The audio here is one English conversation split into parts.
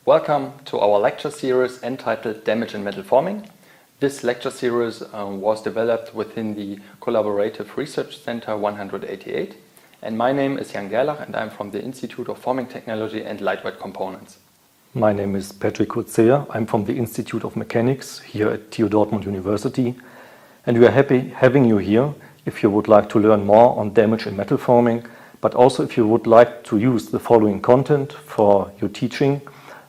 Welcome to our lecture series entitled Damage in Metal Forming. This lecture series was developed within the Collaborative Research Center 188, and my name is Jan Gerlach and I'm from the Institute of Forming Technology and Lightweight Components. My name is Patrick Kutzea. I'm from the Institute of Mechanics here at TU Dortmund University, and we are happy having you here if you would like to learn more on damage in metal forming, but also if you would like to use the following content for your teaching,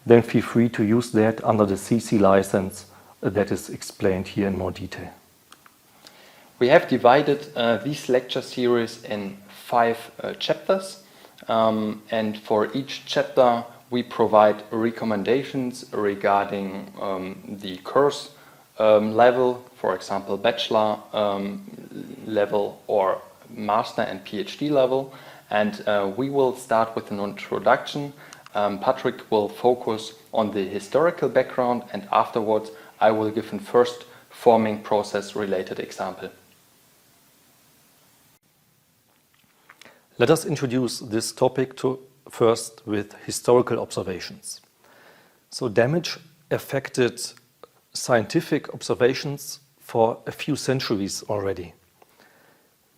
then feel free to use that under the CC license that is explained here in more detail. We have divided this lecture series in 5 chapters, and for each chapter we provide recommendations regarding the course level, for example bachelor level or master and PhD level, and we will start with an introduction. Patrick will focus on the historical background, and afterwards I will give a first forming process related example. Let us introduce this topic first with historical observations. So damage affected scientific observations for a few centuries already.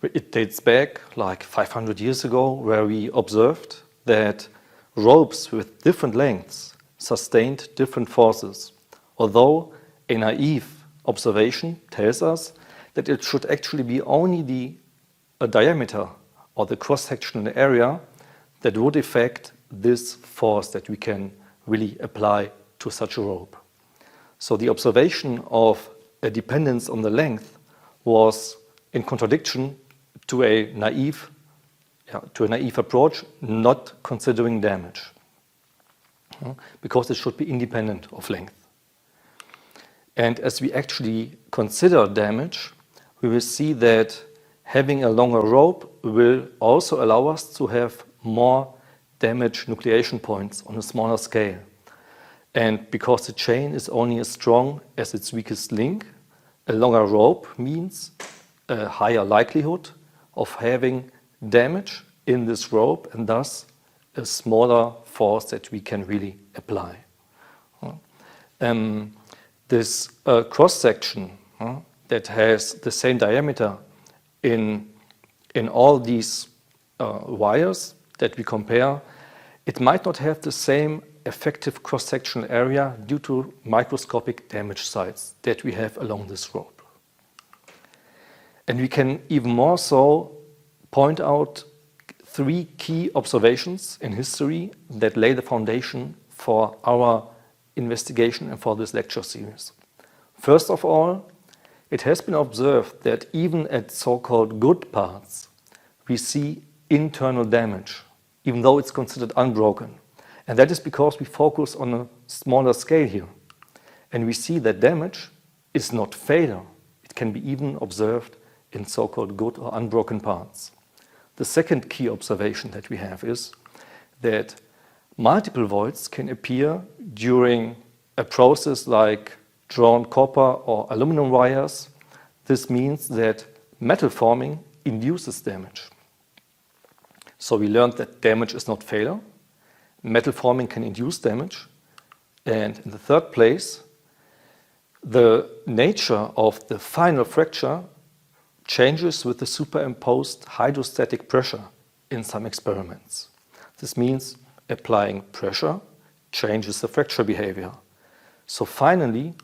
It dates back like 500 years ago, where we observed that ropes with different lengths sustained different forces, although a naive observation tells us that it should actually be only a diameter or the cross-sectional area that would affect this force that we can really apply to such a rope. So the observation of a dependence on the length was in contradiction to a naive approach, not considering damage, because it should be independent of length. And as we actually consider damage, we will see that having a longer rope will also allow us to have more damage nucleation points on a smaller scale. And because the chain is only as strong as its weakest link, a longer rope means a higher likelihood of having damage in this rope, and thus a smaller force that we can really apply. This cross-section that has the same diameter in all these wires that we compare, it might not have the same effective cross-sectional area due to microscopic damage sites that we have along this rope. And we can even more so point out 3 key observations in history that lay the foundation for our investigation and for this lecture series. First of all, it has been observed that even at so-called good parts, we see internal damage, even though it's considered unbroken. And that is because we focus on a smaller scale here. And we see that damage is not failure. It can be even observed in so-called good or unbroken parts. The second key observation that we have is that multiple voids can appear during a process like drawn copper or aluminum wires. This means that metal forming induces damage. So we learned that damage is not failure. Metal forming can induce damage. And in the third place, the nature of the final fracture changes with the superimposed hydrostatic pressure in some experiments. This means applying pressure changes the fracture behavior. So finally,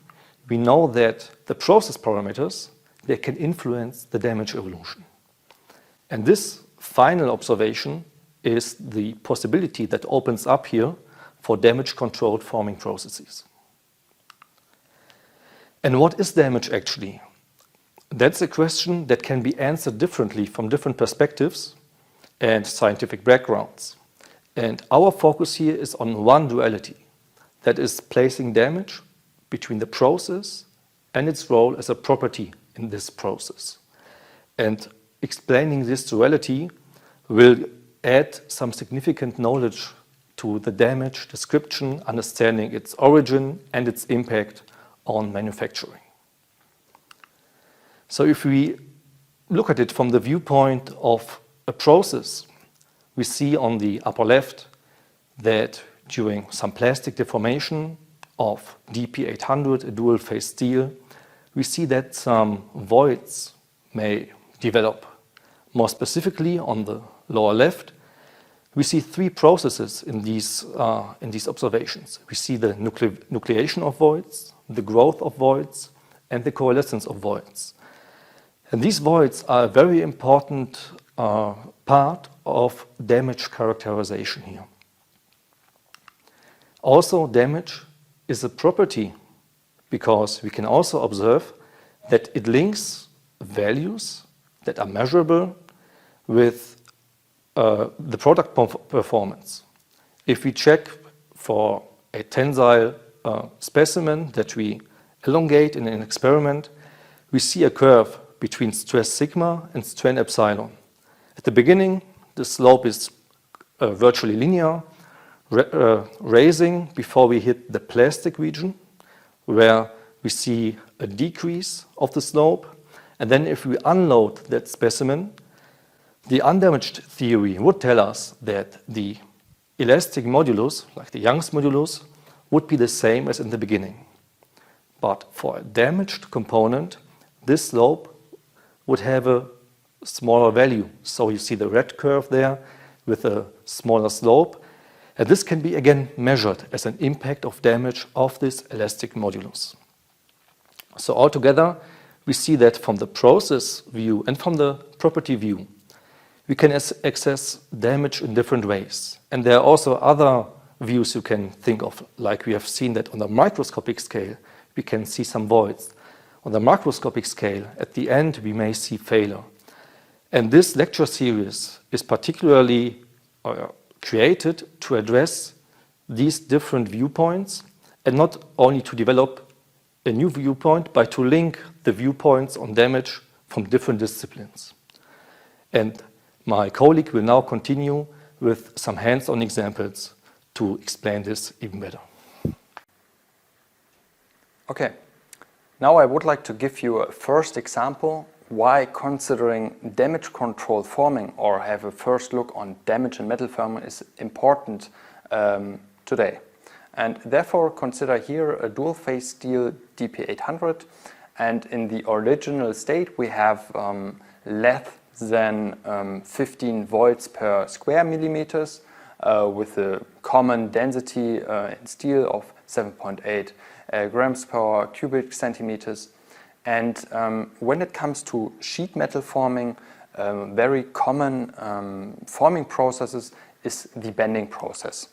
we know that the process parameters, they can influence the damage evolution. And this final observation is the possibility that opens up here for damage-controlled forming processes. And what is damage actually? That's a question that can be answered differently from different perspectives and scientific backgrounds. And our focus here is on one duality, that is placing damage between the process and its role as a property in this process. And explaining this duality will add some significant knowledge to the damage description, understanding its origin and its impact on manufacturing. So if we look at it from the viewpoint of a process, we see on the upper left that during some plastic deformation of DP800, a dual-phase steel, we see that some voids may develop. More specifically, on the lower left, we see three processes in these observations. We see the nucleation of voids, the growth of voids, and the coalescence of voids. And these voids are a very important part of damage characterization here. Also, damage is a property because we can also observe that it links values that are measurable with the product performance. If we check for a tensile specimen that we elongate in an experiment, we see a curve between stress sigma and strain epsilon. At the beginning, the slope is virtually linear, raising before we hit the plastic region, where we see a decrease of the slope. And then if we unload that specimen, the undamaged theory would tell us that the elastic modulus, like the Young's modulus, would be the same as in the beginning. But for a damaged component, this slope would have a smaller value. So you see the red curve there with a smaller slope. And this can be again measured as an impact of damage of this elastic modulus. So altogether, we see that from the process view and from the property view, we can access damage in different ways. And there are also other views you can think of, like we have seen that on the microscopic scale, we can see some voids. On the macroscopic scale, at the end, we may see failure. And this lecture series is particularly created to address these different viewpoints, and not only to develop a new viewpoint, but to link the viewpoints on damage from different disciplines. And my colleague will now continue with some hands-on examples to explain this even better. Okay, now I would like to give you a first example why considering damage control forming or have a first look on damage in metal forming is important today. And therefore consider here a dual-phase steel DP800, and in the original state we have less than 15 voids per square millimeters with a common density in steel of 7.8 grams per cubic centimeters. And when it comes to sheet metal forming, very common forming processes is the bending process.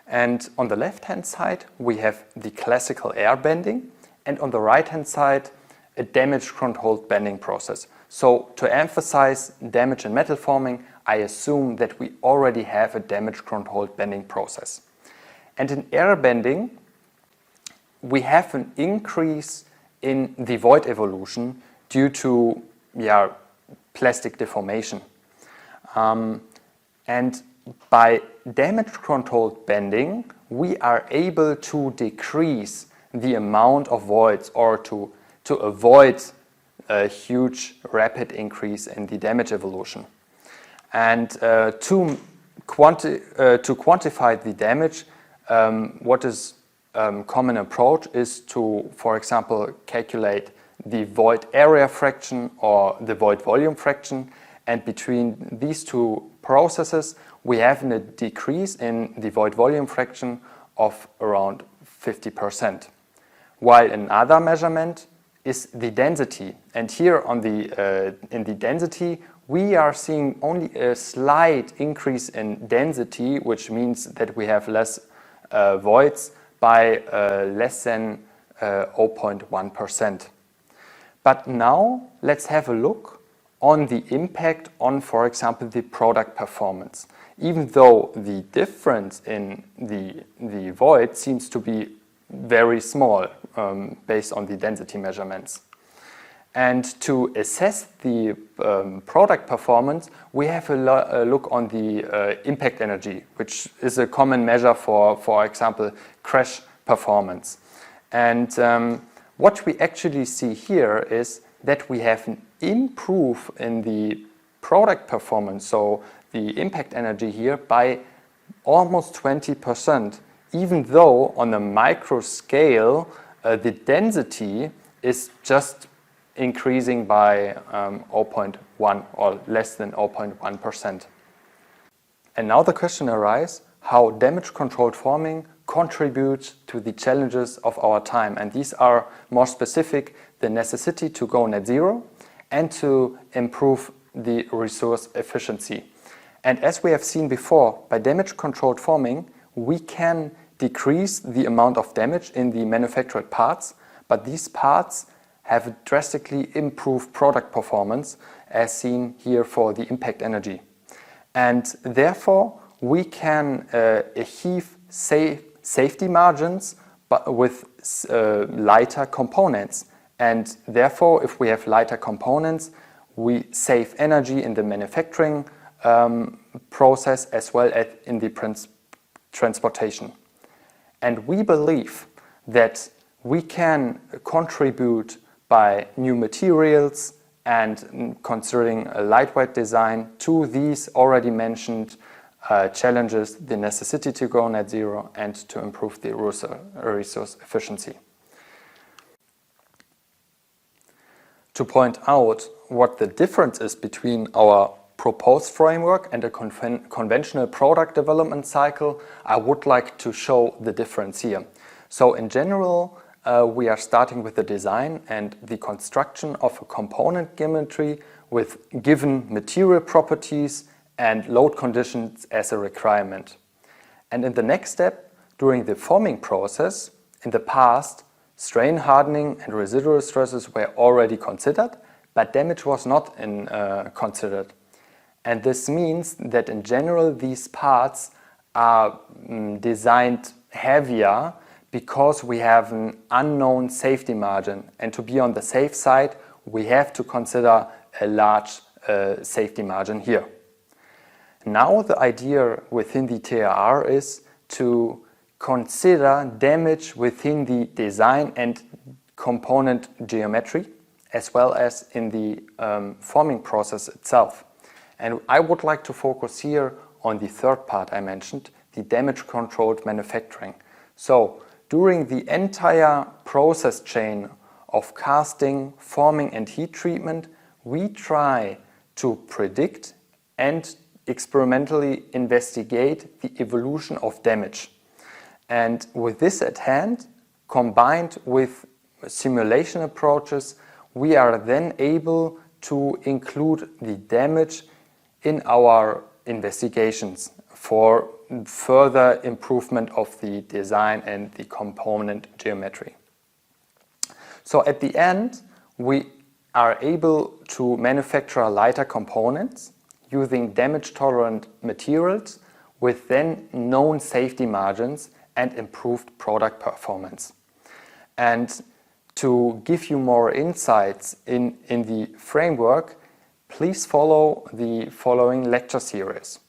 And on the left-hand side, we have the classical air bending, and on the right-hand side, a damage-controlled bending process. So to emphasize damage in metal forming, I assume that we already have a damage-controlled bending process. And in air bending, we have an increase in the void evolution due to plastic deformation. And by damage-controlled bending, we are able to decrease the amount of voids or to avoid a huge rapid increase in the damage evolution. And to quantify the damage, what is common approach is to, for example, calculate the void area fraction or the void volume fraction, and between these two processes we have a decrease in the void volume fraction of around 50%. While another measurement is the density, and here on the in the density we are seeing only a slight increase in density, which means that we have less voids by less than 0.1%. But now let's have a look on the impact on, for example, the product performance. Even though the difference in the void seems to be very small based on the density measurements. And to assess the product performance, we have a look on the impact energy, which is a common measure for example, crash performance. And what we actually see here is that we have an improve in the product performance, so the impact energy here, by almost 20%, even though on a micro scale the density is just increasing by 0.1 or less than 0.1%. And now the question arises how damage-controlled forming contributes to the challenges of our time. And these are more specific: the necessity to go net zero and to improve the resource efficiency. And as we have seen before, by damage-controlled forming, we can decrease the amount of damage in the manufactured parts, but these parts have drastically improved product performance, as seen here for the impact energy. And therefore, we can achieve safety margins but with lighter components. And therefore, if we have lighter components, we save energy in the manufacturing process as well as in the transportation. And we believe that we can contribute by new materials and considering a lightweight design to these already mentioned challenges: the necessity to go net zero and to improve the resource efficiency. To point out what the difference is between our proposed framework and a conventional product development cycle, I would like to show the difference here. So in general, we are starting with the design and the construction of a component geometry with given material properties and load conditions as a requirement. And in the next step, during the forming process, in the past, strain hardening and residual stresses were already considered, but damage was not considered. And this means that in general these parts are designed heavier because we have an unknown safety margin. And to be on the safe side, we have to consider a large safety margin here. Now the idea within the TRR is to consider damage within the design and component geometry, as well as in the forming process itself. And I would like to focus here on the third part I mentioned, the damage-controlled manufacturing. So during the entire process chain of casting, forming and heat treatment, we try to predict and experimentally investigate the evolution of damage. And with this at hand, combined with simulation approaches, we are then able to include the damage in our investigations for further improvement of the design and the component geometry. So at the end, we are able to manufacture lighter components using damage-tolerant materials with then known safety margins and improved product performance. And to give you more insights in the framework, please follow the following lecture series.